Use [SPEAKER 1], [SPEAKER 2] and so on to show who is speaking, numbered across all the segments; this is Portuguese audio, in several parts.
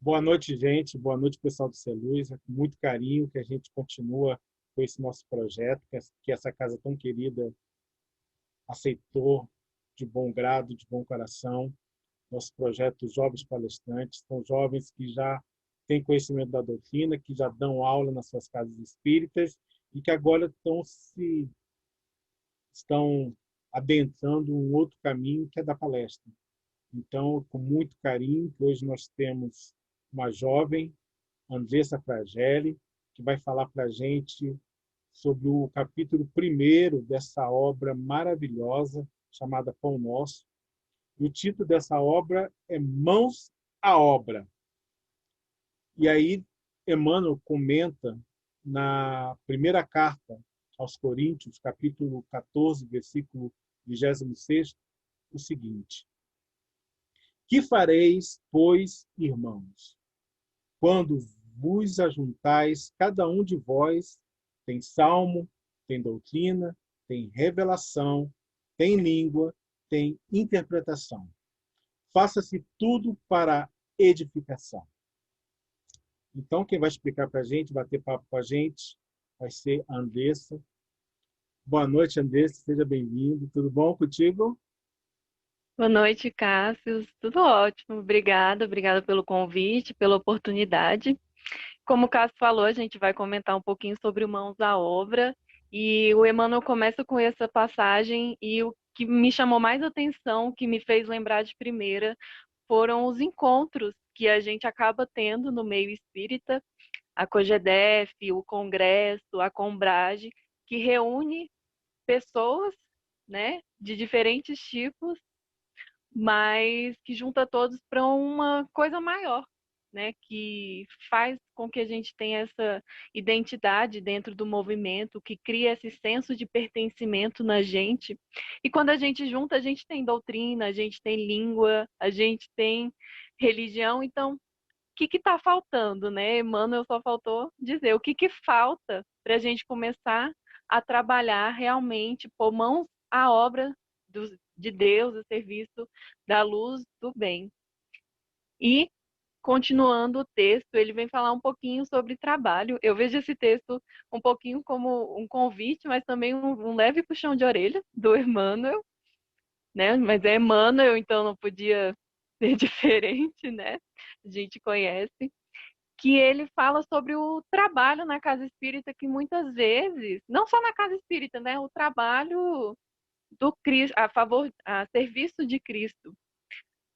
[SPEAKER 1] Boa noite, gente. Boa noite, pessoal do Celuz. É com muito carinho que a gente continua com esse nosso projeto, que essa casa tão querida aceitou de bom grado, de bom coração. Nosso projeto Jovens Palestrantes são jovens que já têm conhecimento da doutrina, que já dão aula nas suas casas espíritas e que agora estão adentrando um outro caminho que é da palestra. Então, com muito carinho, que hoje nós temos uma jovem, Andressa Fragelli, que vai falar para a gente sobre o capítulo primeiro dessa obra maravilhosa chamada Pão Nosso. E o título dessa obra é Mãos à Obra. E aí, Emmanuel comenta na primeira carta aos Coríntios, capítulo 14, versículo 26, o seguinte: Que fareis, pois, irmãos, quando vos ajuntais, cada um de vós tem salmo, tem doutrina, tem revelação, tem língua, tem interpretação. Faça-se tudo para edificação. Então, quem vai explicar para a gente, bater papo com a gente, vai ser a Andressa. Boa noite, Andressa, seja bem-vindo. Tudo bom contigo?
[SPEAKER 2] Boa noite, Cássio. Tudo ótimo. Obrigada pelo convite, pela oportunidade. Como o Cássio falou, a gente vai comentar um pouquinho sobre o Mãos à Obra. E o Emmanuel começa com essa passagem e o que me chamou mais atenção, que me fez lembrar de primeira, foram os encontros que a gente acaba tendo no meio espírita, a COGEDEF, o Congresso, a Combrage, que reúne pessoas, né, de diferentes tipos, mas que junta todos para uma coisa maior, né? Que faz com que a gente tenha essa identidade dentro do movimento, que cria esse senso de pertencimento na gente. E quando a gente junta, a gente tem doutrina, a gente tem língua, a gente tem religião. Então, o que está faltando, né? Emmanuel só faltou dizer o que falta para a gente começar a trabalhar realmente, pôr mãos à obra de Deus, a serviço da luz do bem. E, continuando o texto, ele vem falar um pouquinho sobre trabalho. Eu vejo esse texto um pouquinho como um convite, mas também um leve puxão de orelha do Emmanuel, né? Mas é Emmanuel, então não podia ser diferente, né? A gente conhece que ele fala sobre o trabalho na casa espírita, que muitas vezes, não só na casa espírita, né, o trabalho do Cristo, a favor, a serviço de Cristo.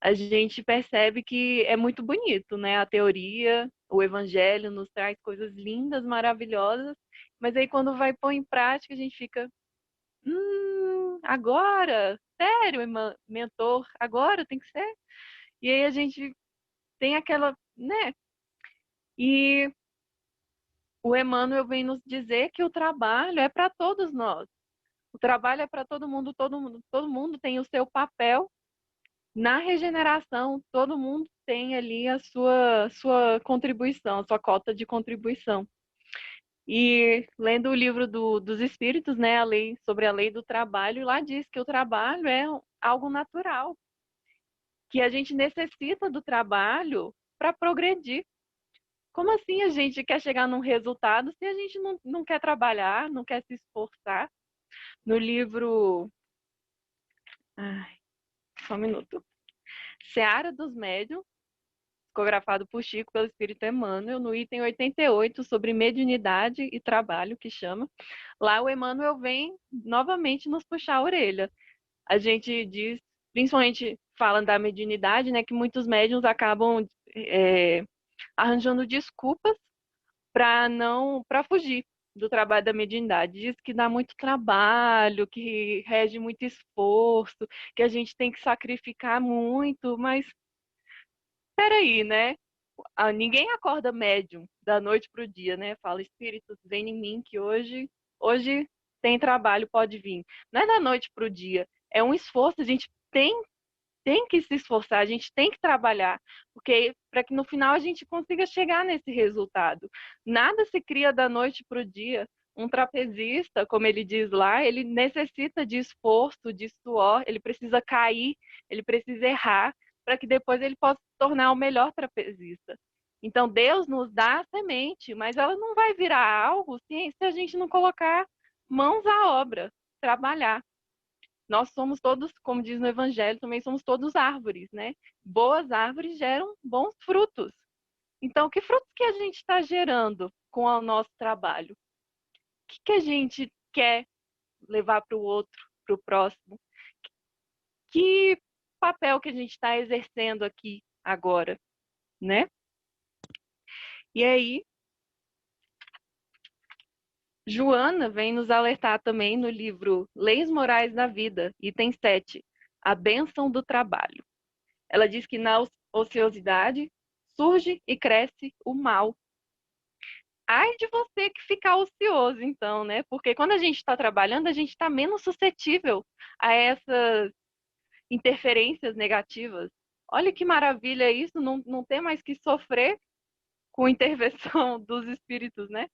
[SPEAKER 2] A gente percebe que é muito bonito, né? A teoria, o evangelho nos traz coisas lindas, maravilhosas, mas aí quando vai pôr em prática, a gente fica, agora? Sério, mentor, agora tem que ser? E aí a gente tem aquela, né? E o Emmanuel vem nos dizer que o trabalho é para todos nós. O trabalho é para todo mundo tem o seu papel na regeneração. Todo mundo tem ali a sua contribuição, a sua cota de contribuição. E lendo o livro dos Espíritos, né, sobre a lei do trabalho, lá diz que o trabalho é algo natural, que a gente necessita do trabalho para progredir. Como assim a gente quer chegar num resultado se a gente não quer trabalhar, não quer se esforçar? No livro. Ai, só um minuto. Seara dos Médiuns, psicografado por Chico pelo Espírito Emmanuel, no item 88, sobre mediunidade e trabalho, que chama. Lá o Emmanuel vem novamente nos puxar a orelha. A gente diz, principalmente falando da mediunidade, né, que muitos médiuns acabam arranjando desculpas para fugir do trabalho da mediunidade. Diz que dá muito trabalho, que rege muito esforço, que a gente tem que sacrificar muito, mas peraí, né? Ninguém acorda médium da noite para o dia, né? Fala, espíritos, vem em mim que hoje tem trabalho, pode vir. Não é da noite para o dia, é um esforço, a gente tem que se esforçar, a gente tem que trabalhar, porque para que no final a gente consiga chegar nesse resultado. Nada se cria da noite para o dia. Um trapezista, como ele diz lá, ele necessita de esforço, de suor, ele precisa cair, ele precisa errar, para que depois ele possa se tornar o melhor trapezista. Então, Deus nos dá a semente, mas ela não vai virar algo se a gente não colocar mãos à obra, trabalhar. Nós somos todos, como diz no Evangelho, também somos todos árvores, né? Boas árvores geram bons frutos. Então, que frutos que a gente está gerando com o nosso trabalho? O que a gente quer levar para o outro, para o próximo? Que papel que a gente está exercendo aqui agora, né? E aí, Joana vem nos alertar também no livro Leis Morais da Vida, item 7, a bênção do trabalho. Ela diz que na ociosidade surge e cresce o mal. Ai de você que ficar ocioso, então, né? Porque quando a gente está trabalhando, a gente está menos suscetível a essas interferências negativas. Olha que maravilha isso, não ter mais que sofrer com intervenção dos espíritos, né?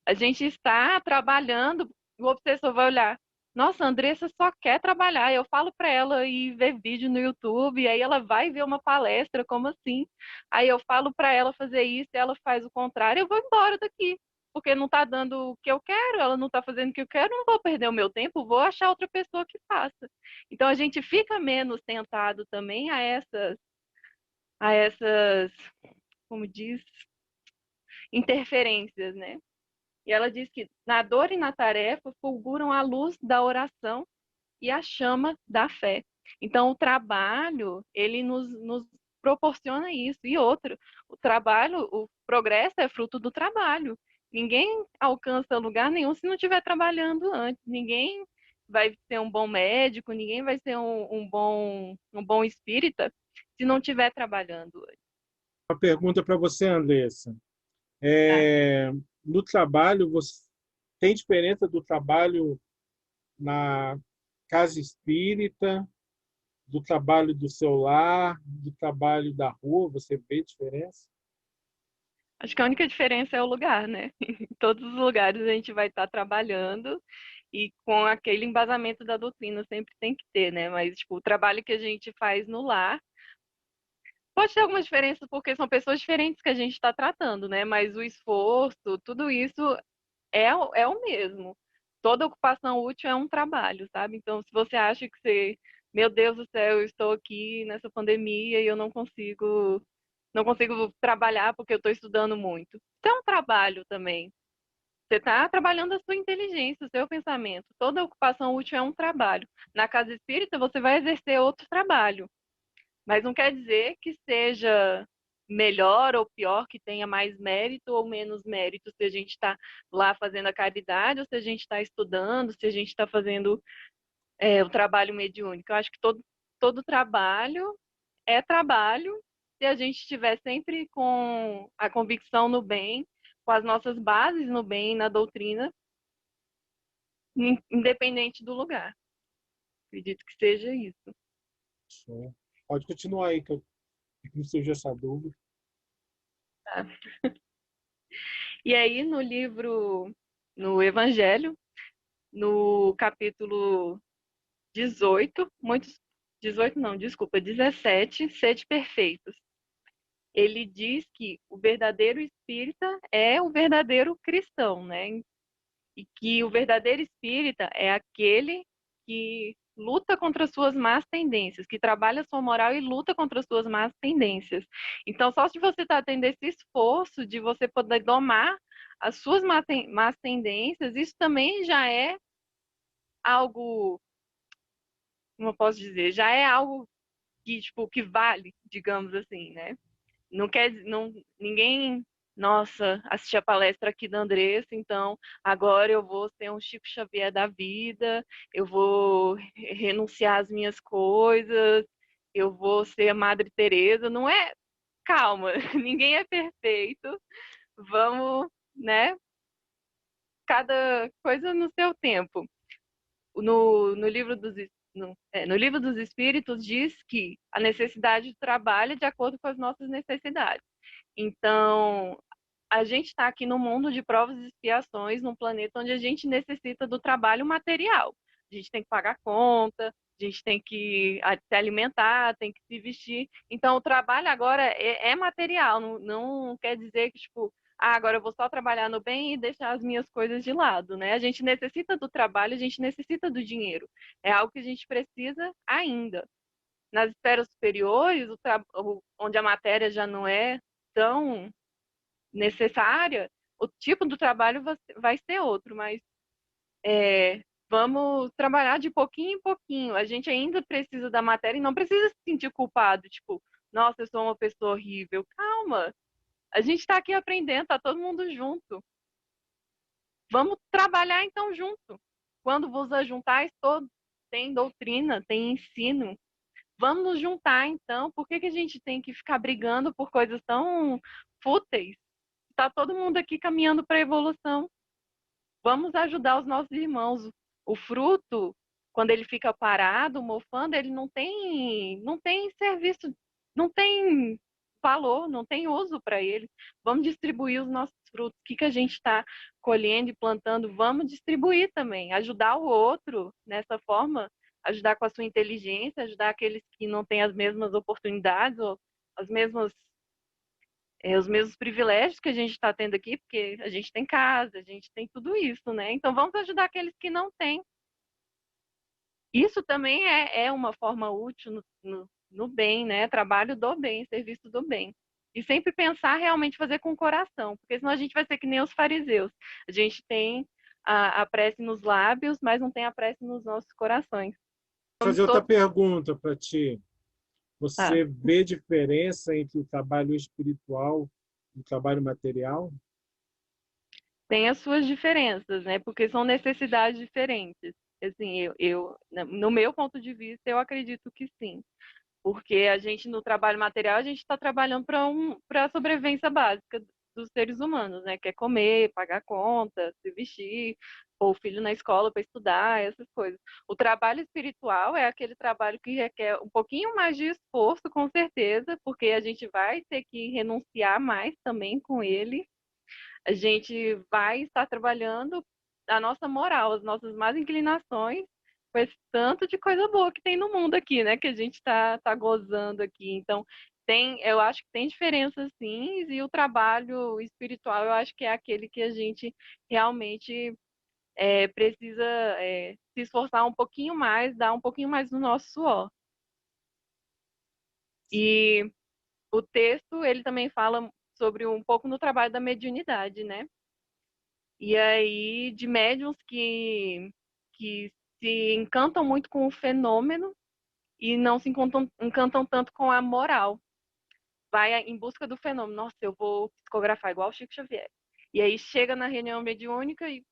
[SPEAKER 2] A gente está trabalhando, o obsessor vai olhar. Nossa, a Andressa só quer trabalhar. Eu falo para ela ir ver vídeo no YouTube, aí ela vai ver uma palestra, como assim? Aí eu falo para ela fazer isso, e ela faz o contrário, eu vou embora daqui. Porque não está dando o que eu quero, ela não está fazendo o que eu quero, não vou perder o meu tempo, vou achar outra pessoa que faça. Então a gente fica menos tentado também a essas, como diz, interferências, né? E ela diz que na dor e na tarefa fulguram a luz da oração e a chama da fé. Então, o trabalho, ele nos proporciona isso. E outro, o trabalho, o progresso é fruto do trabalho. Ninguém alcança lugar nenhum se não estiver trabalhando antes. Ninguém vai ser um bom médico, ninguém vai ser um bom espírita se não estiver trabalhando antes.
[SPEAKER 1] Uma pergunta para você, Andressa.
[SPEAKER 2] Tá?
[SPEAKER 1] No trabalho, você tem diferença do trabalho na casa espírita, do trabalho do seu lar, do trabalho da rua? Você vê diferença?
[SPEAKER 2] Acho que a única diferença é o lugar, né? Em todos os lugares a gente vai estar trabalhando e com aquele embasamento da doutrina sempre tem que ter, né? Mas, tipo, o trabalho que a gente faz no lar pode ter alguma diferença porque são pessoas diferentes que a gente está tratando, né? Mas o esforço, tudo isso é o mesmo. Toda ocupação útil é um trabalho, sabe? Então, se você acha que meu Deus do céu, eu estou aqui nessa pandemia e eu não consigo trabalhar porque eu estou estudando muito. Isso é um trabalho também. Você está trabalhando a sua inteligência, o seu pensamento. Toda ocupação útil é um trabalho. Na casa espírita, você vai exercer outro trabalho. Mas não quer dizer que seja melhor ou pior, que tenha mais mérito ou menos mérito se a gente está lá fazendo a caridade, ou se a gente está estudando, se a gente está fazendo o trabalho mediúnico. Eu acho que todo trabalho é trabalho se a gente estiver sempre com a convicção no bem, com as nossas bases no bem, na doutrina, independente do lugar. Acredito que seja isso.
[SPEAKER 1] Show. Pode continuar aí, que me surgiu essa dúvida.
[SPEAKER 2] Tá? E aí, no Evangelho, no capítulo 18, 18 não, desculpa, 17, sede perfeitos. Ele diz que o verdadeiro espírita é o verdadeiro cristão, né? E que o verdadeiro espírita é aquele que luta contra as suas más tendências, que trabalha a sua moral e luta contra as suas más tendências. Então, só se você está tendo esse esforço de você poder domar as suas más tendências, isso também já é algo, como eu posso dizer, já é algo que, tipo, que vale, digamos assim, né? Não quer, não, ninguém, nossa, assisti a palestra aqui da Andressa, então agora eu vou ser um Chico Xavier da vida, eu vou renunciar às minhas coisas, eu vou ser a Madre Teresa. Não é, calma, ninguém é perfeito. Vamos, né? Cada coisa no seu tempo. No livro no livro dos Espíritos diz que a necessidade de trabalho é de acordo com as nossas necessidades. Então, a gente está aqui no mundo de provas e expiações, num planeta onde a gente necessita do trabalho material. A gente tem que pagar conta, a gente tem que se alimentar, tem que se vestir. Então, o trabalho agora é material, não quer dizer que, tipo, agora eu vou só trabalhar no bem e deixar as minhas coisas de lado, né? A gente necessita do trabalho, a gente necessita do dinheiro. É algo que a gente precisa ainda. Nas esferas superiores, onde a matéria já não é tão necessária, o tipo do trabalho vai ser outro, mas vamos trabalhar de pouquinho em pouquinho. A gente ainda precisa da matéria e não precisa se sentir culpado, tipo, nossa, eu sou uma pessoa horrível. Calma, a gente está aqui aprendendo, tá todo mundo junto. Vamos trabalhar então junto. Quando vos ajuntais todos, tem doutrina, tem ensino. Vamos nos juntar então. Por que a gente tem que ficar brigando por coisas tão fúteis? Está todo mundo aqui caminhando para a evolução. Vamos ajudar os nossos irmãos. O fruto, quando ele fica parado, mofando, ele não tem serviço, não tem valor, não tem uso para ele. Vamos distribuir os nossos frutos. O que a gente está colhendo e plantando, vamos distribuir também. Ajudar o outro nessa forma, ajudar com a sua inteligência, ajudar aqueles que não têm as mesmas oportunidades ou as mesmas os mesmos privilégios que a gente está tendo aqui, porque a gente tem casa, a gente tem tudo isso, né? Então vamos ajudar aqueles que não têm. Isso também é uma forma útil no bem, né? Trabalho do bem, serviço do bem. E sempre pensar realmente fazer com o coração, porque senão a gente vai ser que nem os fariseus. A gente tem a prece nos lábios, mas não tem a prece nos nossos corações.
[SPEAKER 1] Vou
[SPEAKER 2] Vamos
[SPEAKER 1] fazer outra
[SPEAKER 2] todos.
[SPEAKER 1] pergunta para ti.
[SPEAKER 2] Ah,
[SPEAKER 1] Você vê diferença entre o trabalho espiritual e o trabalho material?
[SPEAKER 2] tem as suas diferenças, né? Porque são necessidades diferentes. Assim, no meu ponto de vista, eu acredito que sim. Porque a gente, no trabalho material, a gente está trabalhando para a sobrevivência básica dos seres humanos, né? Que é comer, pagar conta, se vestir, pôr o filho na escola para estudar, essas coisas. O trabalho espiritual é aquele trabalho que requer um pouquinho mais de esforço, com certeza, porque a gente vai ter que renunciar mais também com ele. A gente vai estar trabalhando a nossa moral, as nossas más inclinações, com esse tanto de coisa boa que tem no mundo aqui, né? Que a gente tá gozando aqui. Então, eu acho que tem diferença sim, e o trabalho espiritual eu acho que é aquele que a gente realmente precisa se esforçar um pouquinho mais, dar um pouquinho mais do nosso suor. E o texto, ele também fala sobre um pouco no trabalho da mediunidade, né? E aí, de médiums que se encantam muito com o fenômeno e não se encantam tanto com a moral. Vai em busca do fenômeno. Nossa, eu vou psicografar igual o Chico Xavier. E aí chega na reunião mediúnica e,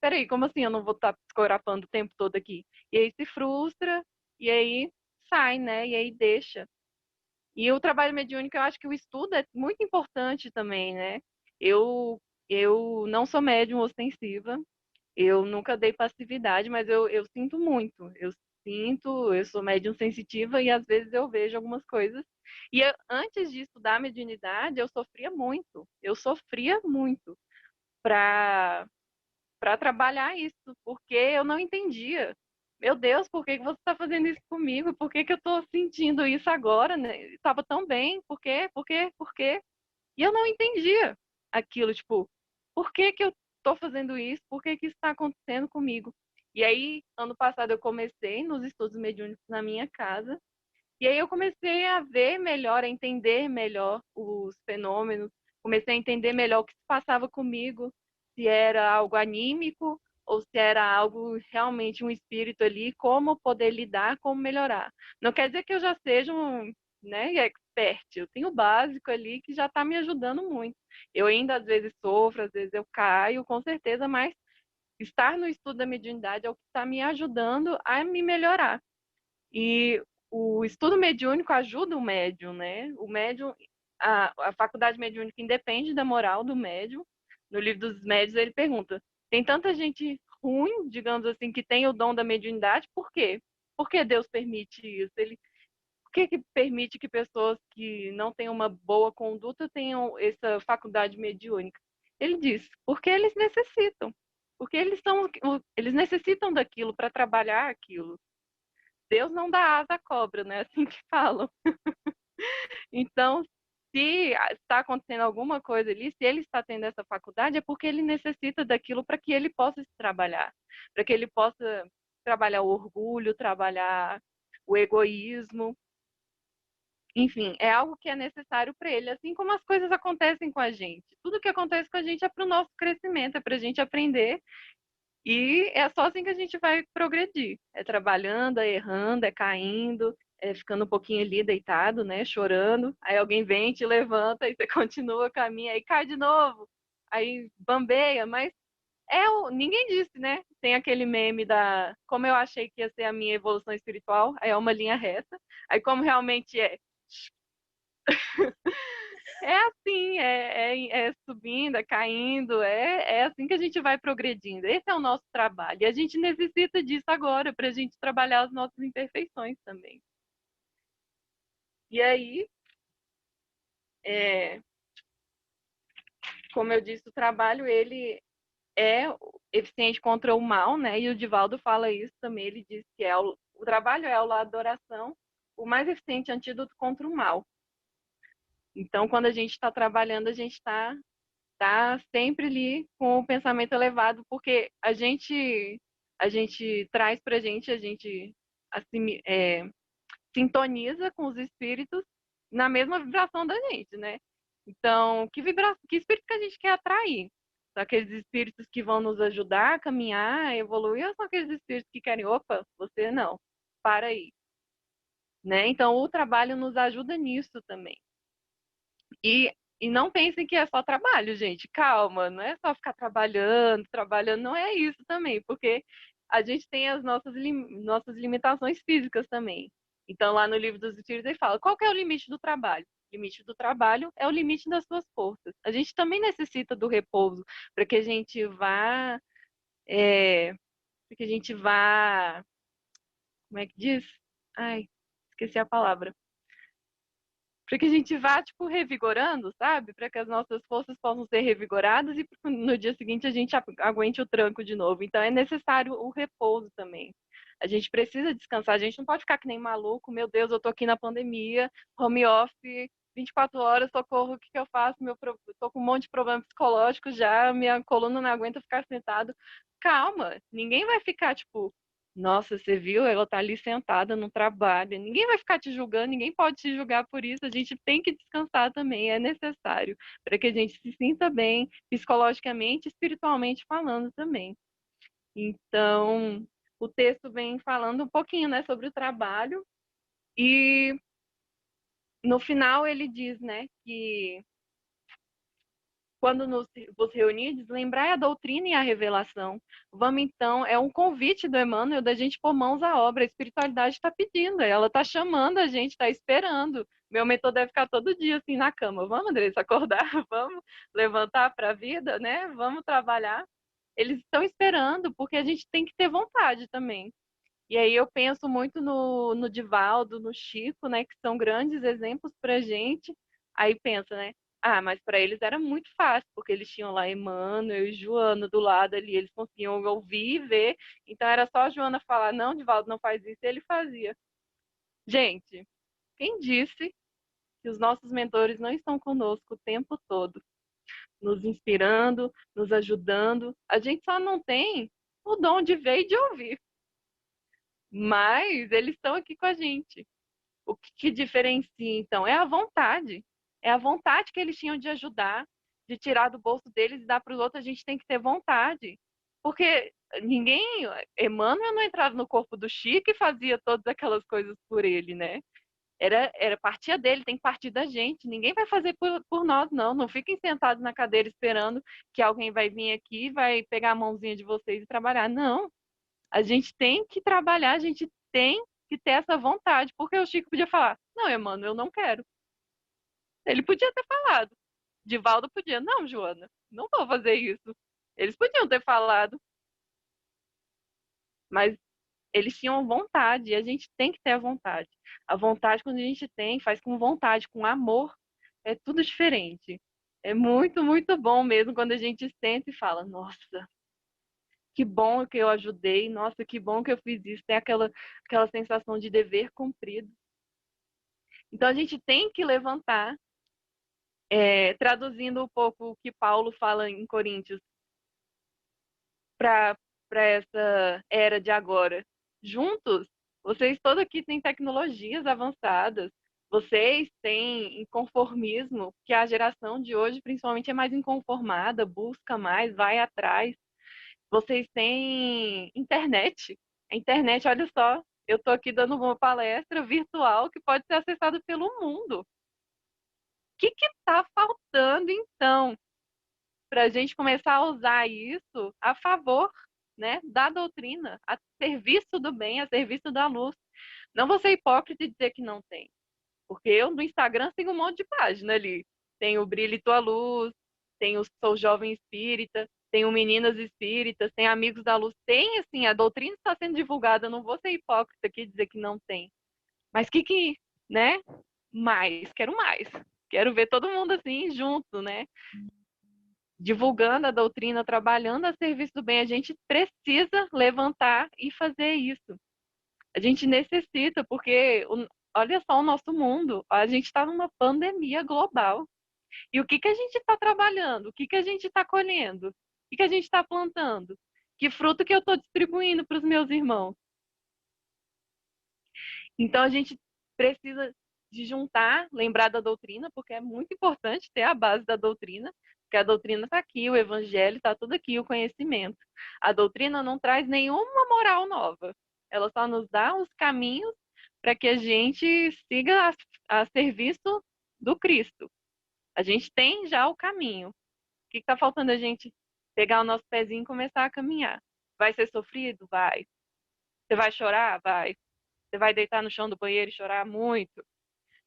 [SPEAKER 2] peraí, como assim eu não vou estar psicografando o tempo todo aqui? E aí se frustra, e aí sai, né? E aí deixa. E o trabalho mediúnico, eu acho que o estudo é muito importante também, né? Eu, eu não sou médium ostensiva, eu nunca dei passividade, mas eu sinto muito. Eu sou médium sensitiva e às vezes eu vejo algumas coisas. E antes de estudar mediunidade, eu sofria muito. Eu sofria muito para trabalhar isso, porque eu não entendia. Meu Deus, por que que você está fazendo isso comigo? Por que que eu estou sentindo isso agora, né? Estava tão bem, por quê? Por quê? Por quê? E eu não entendia aquilo, tipo, por que que eu tô fazendo isso? Por que que isso está acontecendo comigo? E aí, ano passado, eu comecei nos estudos mediúnicos na minha casa, e aí eu comecei a ver melhor, a entender melhor os fenômenos, comecei a entender melhor o que se passava comigo, se era algo anímico ou se era algo realmente um espírito ali, como poder lidar, como melhorar. Não quer dizer que eu já seja né, expert, eu tenho o básico ali que já está me ajudando muito. Eu ainda às vezes sofro, às vezes eu caio, com certeza, mas estar no estudo da mediunidade é o que está me ajudando a me melhorar. E o estudo mediúnico ajuda o médium, né? O médium, a faculdade mediúnica independe da moral do médium. No livro dos médios ele pergunta: tem tanta gente ruim, digamos assim, que tem o dom da mediunidade, por quê? Por que Deus permite isso? Por que permite que pessoas que não têm uma boa conduta tenham essa faculdade mediúnica? Ele diz: porque eles necessitam. porque eles necessitam daquilo para trabalhar aquilo. Deus não dá asa à cobra, né? Assim que falam. Então, se está acontecendo alguma coisa ali, se ele está tendo essa faculdade, é porque ele necessita daquilo para que ele possa se trabalhar, para que ele possa trabalhar o orgulho, trabalhar o egoísmo. Enfim, é algo que é necessário para ele, assim como as coisas acontecem com a gente. Tudo que acontece com a gente é para o nosso crescimento, é para a gente aprender. E é só assim que a gente vai progredir. É trabalhando, é errando, é caindo, é ficando um pouquinho ali deitado, né, chorando. Aí alguém vem, te levanta, e você continua, caminha, aí cai de novo. Aí bambeia, mas ninguém disse, né? Tem aquele meme da como eu achei que ia ser a minha evolução espiritual, aí é uma linha reta. Aí como realmente é, é assim, é subindo, é caindo, é assim que a gente vai progredindo. Esse é o nosso trabalho. E a gente necessita disso agora para a gente trabalhar as nossas imperfeições também. E aí, é, como eu disse, o trabalho ele é eficiente contra o mal, né? E o Divaldo fala isso também. Ele diz que o trabalho é ao lado da oração o mais eficiente antídoto contra o mal. Então, quando a gente está trabalhando, a gente está tá sempre ali com o pensamento elevado, porque a gente traz para a gente assim, sintoniza com os espíritos na mesma vibração da gente, né? Então, que espírito que a gente quer atrair? São aqueles espíritos que vão nos ajudar a caminhar, a evoluir, ou são aqueles espíritos que querem, opa, você não, para aí, né? Então, o trabalho nos ajuda nisso também. E não pensem que é só trabalho, gente. Calma, não é só ficar trabalhando, trabalhando, não é isso também, porque a gente tem as nossas limitações físicas também. Então, lá no livro dos Espíritos, ele fala: qual que é o limite do trabalho? O limite do trabalho é o limite das suas forças. A gente também necessita do repouso para que a gente vá, para que a gente vá, como é que diz? Ai, esqueci a palavra para que a gente vá, tipo, revigorando, sabe? Para que as nossas forças possam ser revigoradas e no dia seguinte a gente aguente o tranco de novo. Então é necessário o repouso também. A gente precisa descansar, a gente não pode ficar que nem maluco, meu Deus, eu tô aqui na pandemia, home office, 24 horas, socorro, o que que eu faço? Tô com um monte de problema psicológico já, minha coluna não aguenta ficar sentado. Calma, ninguém vai ficar, tipo, nossa, você viu? Ela tá ali sentada no trabalho. Ninguém vai ficar te julgando, ninguém pode te julgar por isso. A gente tem que descansar também, é necessário, para que a gente se sinta bem, psicologicamente, espiritualmente falando também. Então, o texto vem falando um pouquinho, né, sobre o trabalho e no final ele diz, né, que quando nos vos reunirdes, lembrai a doutrina e a revelação. Vamos então, é um convite do Emmanuel da gente pôr mãos à obra. A espiritualidade está pedindo, ela está chamando a gente, está esperando. Meu mentor deve ficar todo dia assim na cama. Vamos, Andressa, acordar, vamos levantar para a vida, né? Vamos trabalhar. Eles estão esperando, porque a gente tem que ter vontade também. E aí eu penso muito no Divaldo, no Chico, né, que são grandes exemplos para gente. Aí pensa, né? Ah, mas para eles era muito fácil, porque eles tinham lá Emmanuel e Joana do lado ali, eles conseguiam ouvir e ver. Então era só a Joana falar, não, Divaldo, não faz isso, e ele fazia. Gente, quem disse que os nossos mentores não estão conosco o tempo todo, nos inspirando, nos ajudando? A gente só não tem o dom de ver e de ouvir, mas eles estão aqui com a gente. O que diferencia, então, é a vontade. É a vontade que eles tinham de ajudar, de tirar do bolso deles e dar para os outros. A gente tem que ter vontade. Porque ninguém, Emmanuel não entrava no corpo do Chico e fazia todas aquelas coisas por ele, né? Era partia dele, tem que partir da gente. Ninguém vai fazer por nós, não. Não fiquem sentados na cadeira esperando que alguém vai vir aqui, vai pegar a mãozinha de vocês e trabalhar. Não. A gente tem que trabalhar, a gente tem que ter essa vontade, porque o Chico podia falar, não, Emmanuel, eu não quero. Ele podia ter falado. Divaldo podia, não, Joana, não vou fazer isso. Eles podiam ter falado, mas eles tinham vontade, e a gente tem que ter a vontade. A vontade, quando a gente tem, faz com vontade, com amor, é tudo diferente. É muito, muito bom mesmo quando a gente senta e fala, nossa, que bom que eu ajudei, nossa, que bom que eu fiz isso, tem aquela sensação de dever cumprido. Então a gente tem que levantar, traduzindo um pouco o que Paulo fala em Coríntios para essa era de agora. Juntos, vocês todos aqui têm tecnologias avançadas, vocês têm inconformismo, que a geração de hoje principalmente é mais inconformada, busca mais, vai atrás. Vocês têm internet. A internet, olha só, eu estou aqui dando uma palestra virtual que pode ser acessada pelo mundo. O que está faltando, então, para a gente começar a usar isso a favor, né, da doutrina, a serviço do bem, a serviço da luz? Não vou ser hipócrita e dizer que não tem. Porque eu no Instagram tenho um monte de página ali. Tem o Brilhe Tua Luz, tem o Sou Jovem Espírita, tem o Meninas Espíritas, tem Amigos da Luz. Tem, assim, a doutrina está sendo divulgada. Eu não vou ser hipócrita aqui e dizer que não tem. Mas né? Mais. Quero mais. Quero ver todo mundo assim, junto, né? Divulgando a doutrina, trabalhando a serviço do bem. A gente precisa levantar e fazer isso. A gente necessita, porque olha só o nosso mundo. A gente está numa pandemia global. E o que a gente está trabalhando? O que a gente está colhendo? O que a gente está plantando? Que fruto que eu estou distribuindo para os meus irmãos? Então a gente precisa de juntar, lembrar da doutrina, porque é muito importante ter a base da doutrina, porque a doutrina está aqui, o evangelho está tudo aqui, o conhecimento. A doutrina não traz nenhuma moral nova. Ela só nos dá os caminhos para que a gente siga a serviço do Cristo. A gente tem já o caminho. O que está faltando a gente pegar o nosso pezinho e começar a caminhar? Vai ser sofrido? Vai. Você vai chorar? Vai. Você vai deitar no chão do banheiro e chorar muito?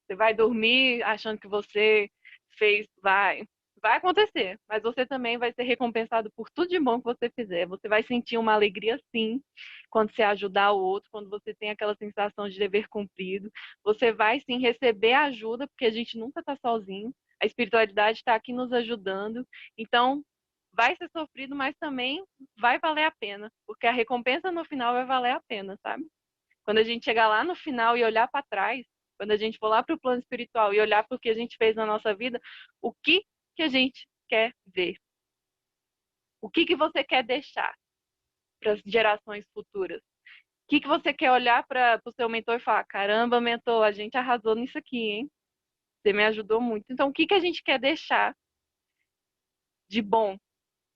[SPEAKER 2] Você vai dormir achando que você fez? Vai. Vai acontecer, mas você também vai ser recompensado por tudo de bom que você fizer. Você vai sentir uma alegria, sim, quando você ajudar o outro, quando você tem aquela sensação de dever cumprido. Você vai, sim, receber ajuda, porque a gente nunca está sozinho. A espiritualidade está aqui nos ajudando. Então, vai ser sofrido, mas também vai valer a pena, porque a recompensa no final vai valer a pena, sabe? Quando a gente chegar lá no final e olhar para trás, quando a gente for lá para o plano espiritual e olhar para o que a gente fez na nossa vida, o que a gente quer ver? O que você quer deixar para as gerações futuras? O que você quer olhar para o seu mentor e falar: caramba, mentor, a gente arrasou nisso aqui, hein? Você me ajudou muito. Então, o que a gente quer deixar de bom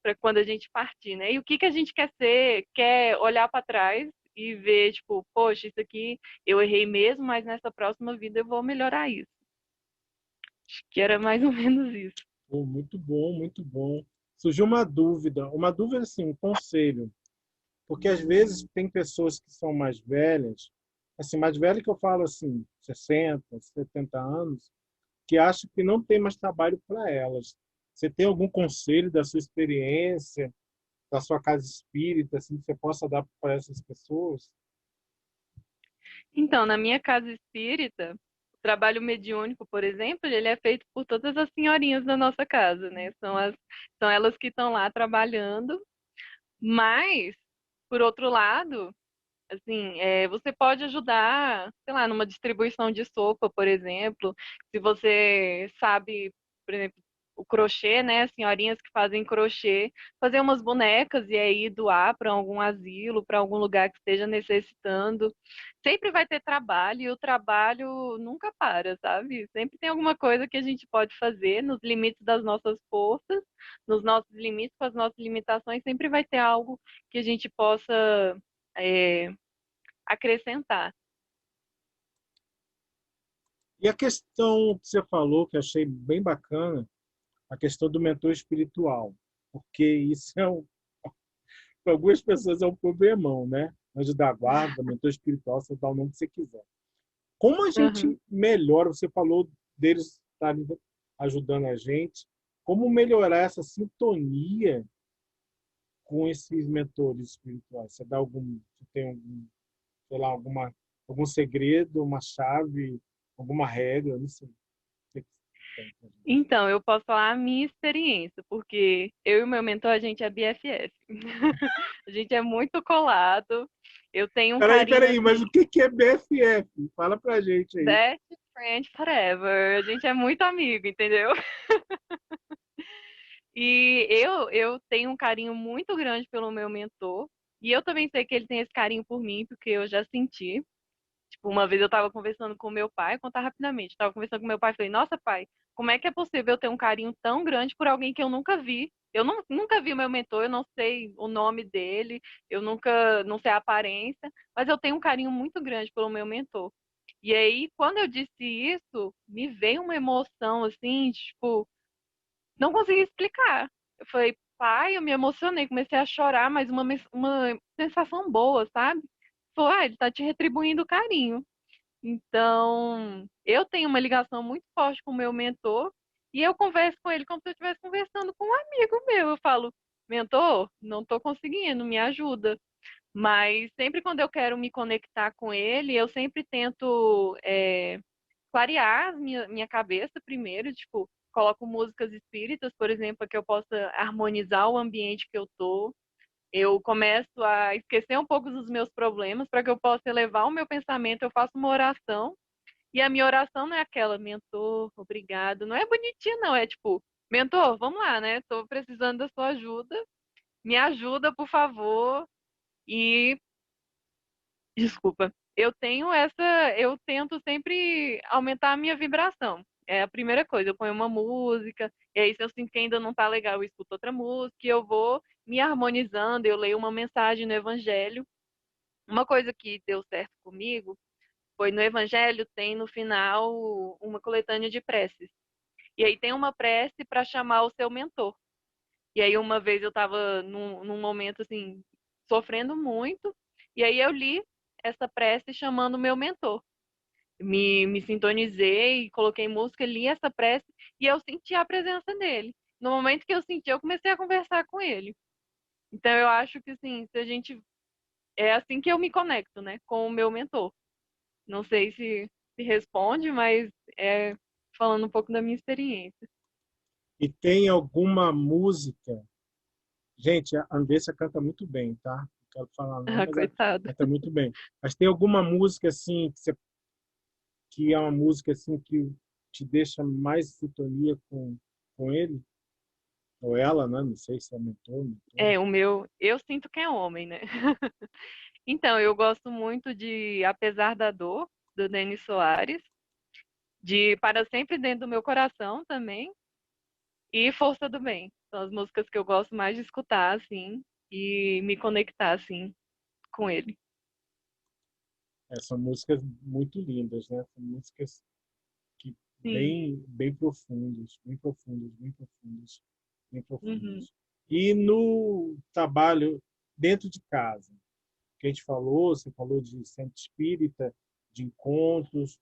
[SPEAKER 2] para quando a gente partir, né? E o que a gente quer ser, quer olhar para trás e ver, tipo, poxa, isso aqui eu errei mesmo, mas nessa próxima vida eu vou melhorar isso. Acho que era mais ou menos isso.
[SPEAKER 1] Pô, muito bom, muito bom. Surgiu uma dúvida assim, um conselho, porque às vezes tem pessoas que são mais velhas, assim, mais velhas que eu falo assim, 60, 70 anos, que acham que não tem mais trabalho para elas. Você tem algum conselho da sua experiência, da sua casa espírita, assim, que você possa dar para essas pessoas?
[SPEAKER 2] Então, na minha casa espírita, o trabalho mediúnico, por exemplo, ele é feito por todas as senhorinhas da nossa casa, né? São elas que estão lá trabalhando, mas, por outro lado, assim, você pode ajudar, sei lá, numa distribuição de sopa, por exemplo. Se você sabe, por exemplo, o crochê, né? As senhorinhas que fazem crochê, fazer umas bonecas e aí doar para algum asilo, para algum lugar que esteja necessitando. Sempre vai ter trabalho e o trabalho nunca para, sabe? Sempre tem alguma coisa que a gente pode fazer nos limites das nossas forças, nos nossos limites, com as nossas limitações, sempre vai ter algo que a gente possa. é, Acrescentar.
[SPEAKER 1] E a questão que você falou, que eu achei bem bacana, a questão do mentor espiritual, porque isso para algumas pessoas é um problemão, né? Anjo da guarda, mentor espiritual, você dá o nome que você quiser. Como a
[SPEAKER 2] Uhum.
[SPEAKER 1] gente melhora, você falou deles estarem ajudando a gente, como melhorar essa sintonia com esses mentores espirituais? Você tem algum, sei lá, algum segredo, uma chave, alguma regra, não sei. pra gente.
[SPEAKER 2] Então, eu posso falar a minha experiência, porque eu e o meu mentor, a gente é BFF. A gente é muito colado. Eu tenho um carinho
[SPEAKER 1] Peraí, mas
[SPEAKER 2] assim,
[SPEAKER 1] o que que é BFF? Fala pra gente aí.
[SPEAKER 2] best friend forever. A gente é muito amigo, entendeu? E eu tenho um carinho muito grande pelo meu mentor. E eu também sei que ele tem esse carinho por mim, porque eu já senti. Tipo, uma vez eu tava conversando com meu pai, contar rapidamente. Tava conversando com meu pai e falei, nossa, pai, como é que é possível eu ter um carinho tão grande por alguém que eu nunca vi? Nunca vi o meu mentor, eu não sei o nome dele, eu nunca, não sei a aparência, mas eu tenho um carinho muito grande pelo meu mentor. E aí, quando eu disse isso, me veio uma emoção assim, tipo, não consegui explicar. Eu falei, pai, eu me emocionei, comecei a chorar, mas uma sensação boa, sabe? Falou, ah, ele tá te retribuindo carinho. Então, eu tenho uma ligação muito forte com o meu mentor e eu converso com ele como se eu estivesse conversando com um amigo meu. Eu falo, mentor, não estou conseguindo, me ajuda. Mas sempre quando eu quero me conectar com ele, eu sempre tento clarear minha cabeça primeiro, tipo, coloco músicas espíritas, por exemplo, para que eu possa harmonizar o ambiente que eu tô. Eu começo a esquecer um pouco dos meus problemas para que eu possa elevar o meu pensamento. Eu faço uma oração e a minha oração não é aquela, mentor, obrigado. Não é bonitinha, não. É tipo, mentor, vamos lá, né? Estou precisando da sua ajuda. Me ajuda, por favor. E, desculpa, eu tento sempre aumentar a minha vibração. É a primeira coisa, eu ponho uma música, e aí se eu sinto que ainda não tá legal, eu escuto outra música, e eu vou me harmonizando, eu leio uma mensagem no Evangelho. Uma coisa que deu certo comigo foi no Evangelho, tem no final uma coletânea de preces. E aí tem uma prece para chamar o seu mentor. E aí uma vez eu estava num momento assim, sofrendo muito, e aí eu li essa prece chamando o meu mentor. Me sintonizei, coloquei música, li essa prece e eu senti a presença dele. No momento que eu senti, eu comecei a conversar com ele. Então eu acho que assim, se a gente é assim que eu me conecto, né, com o meu mentor. Não sei se responde, mas é falando um pouco da minha experiência.
[SPEAKER 1] E tem alguma música. Gente, a Andressa canta muito bem, tá? Não quero falar não,
[SPEAKER 2] Ah,
[SPEAKER 1] mas ela
[SPEAKER 2] coitada.
[SPEAKER 1] canta muito bem. Mas tem alguma música assim que é uma música assim que te deixa mais em sintonia com ele ou ela, né? Não sei se é mentor, mentora.
[SPEAKER 2] É, o meu, eu sinto que é homem, né? Então, eu gosto muito de Apesar da Dor, do Denis Soares, de Para Sempre Dentro do Meu Coração também, e Força do Bem. São as músicas que eu gosto mais de escutar, assim, e me conectar, assim, com ele.
[SPEAKER 1] São músicas muito lindas, né? São músicas que
[SPEAKER 2] Sim.
[SPEAKER 1] bem profundas, bem profundas, bem profundas, bem
[SPEAKER 2] Uhum.
[SPEAKER 1] profundas. E no trabalho dentro de casa, que a gente falou, você falou de centro espírita, de encontros,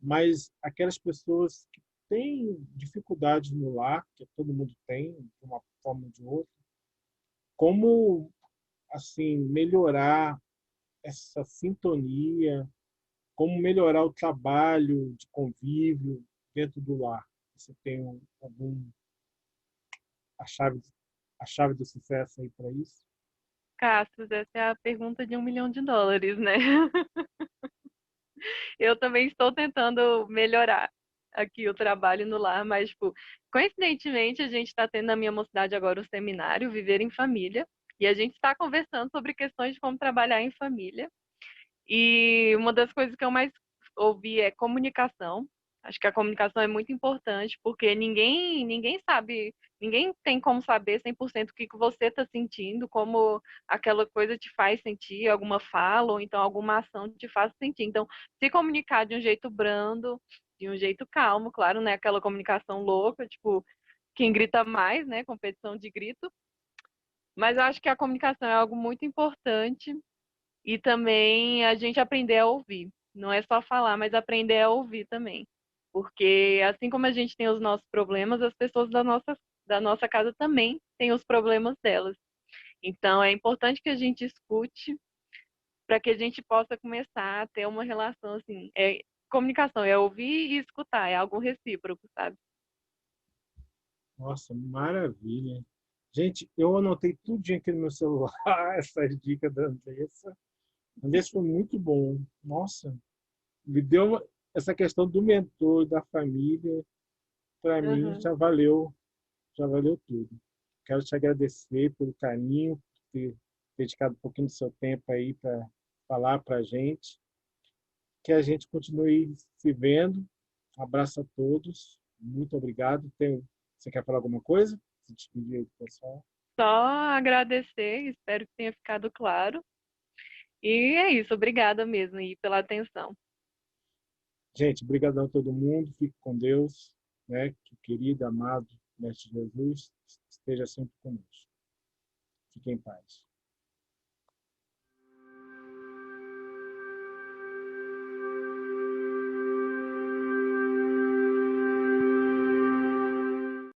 [SPEAKER 1] mas aquelas pessoas que têm dificuldades no lar, que todo mundo tem, de uma forma ou de outra, como assim melhorar essa sintonia, como melhorar o trabalho de convívio dentro do lar? Você tem algum a chave a chave do sucesso aí para isso?
[SPEAKER 2] Cassius, essa é a pergunta de US$ 1 milhão, né? Eu também estou tentando melhorar aqui o trabalho no lar, mas, tipo, coincidentemente, a gente está tendo na minha mocidade agora o seminário Viver em Família, e a gente está conversando sobre questões de como trabalhar em família. E uma das coisas que eu mais ouvi é comunicação. Acho que a comunicação é muito importante, porque ninguém sabe, ninguém tem como saber 100% o que que você está sentindo, como aquela coisa te faz sentir, alguma fala, ou então alguma ação te faz sentir. Então, se comunicar de um jeito brando, de um jeito calmo, claro, né? Aquela comunicação louca, tipo, quem grita mais, né? Competição de grito. Mas eu acho que a comunicação é algo muito importante e também a gente aprender a ouvir. Não é só falar, mas aprender a ouvir também. Porque assim como a gente tem os nossos problemas, as pessoas da nossa casa também têm os problemas delas. Então é importante que a gente escute para que a gente possa começar a ter uma relação assim. Comunicação é ouvir e escutar, é algo recíproco, sabe?
[SPEAKER 1] Nossa, maravilha. Gente, eu anotei tudo aqui no meu celular, essas dicas da Andressa. Andressa foi muito bom. Nossa, me deu essa questão do mentor, da família, para mim
[SPEAKER 2] Aham.
[SPEAKER 1] já valeu tudo. Quero te agradecer pelo carinho, por ter dedicado um pouquinho do seu tempo aí para falar para a gente. Que a gente continue se vendo. Abraço a todos. Muito obrigado. Você quer falar alguma coisa? Se despedir aí do pessoal.
[SPEAKER 2] Só agradecer, espero que tenha ficado claro. E é isso, obrigada mesmo aí pela atenção.
[SPEAKER 1] Gente, brigadão a todo mundo. Fique com Deus, né? Que o querido, amado Mestre Jesus esteja sempre conosco. Fique em paz.